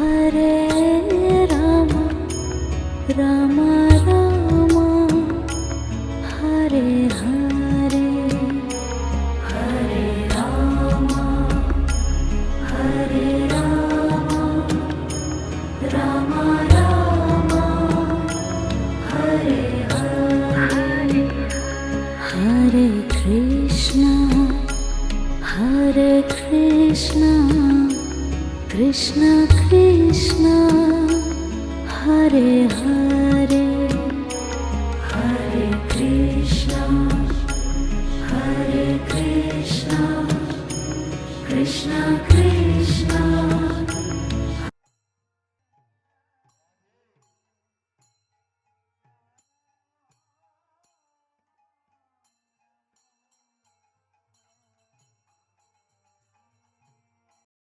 Hare Rama Rama Rama Hare Hare Hare Rama Hare Rama Rama Rama Hare Hare Hare Krishna Krishna Krishna Hare Hare Hare Krishna Krishna Krishna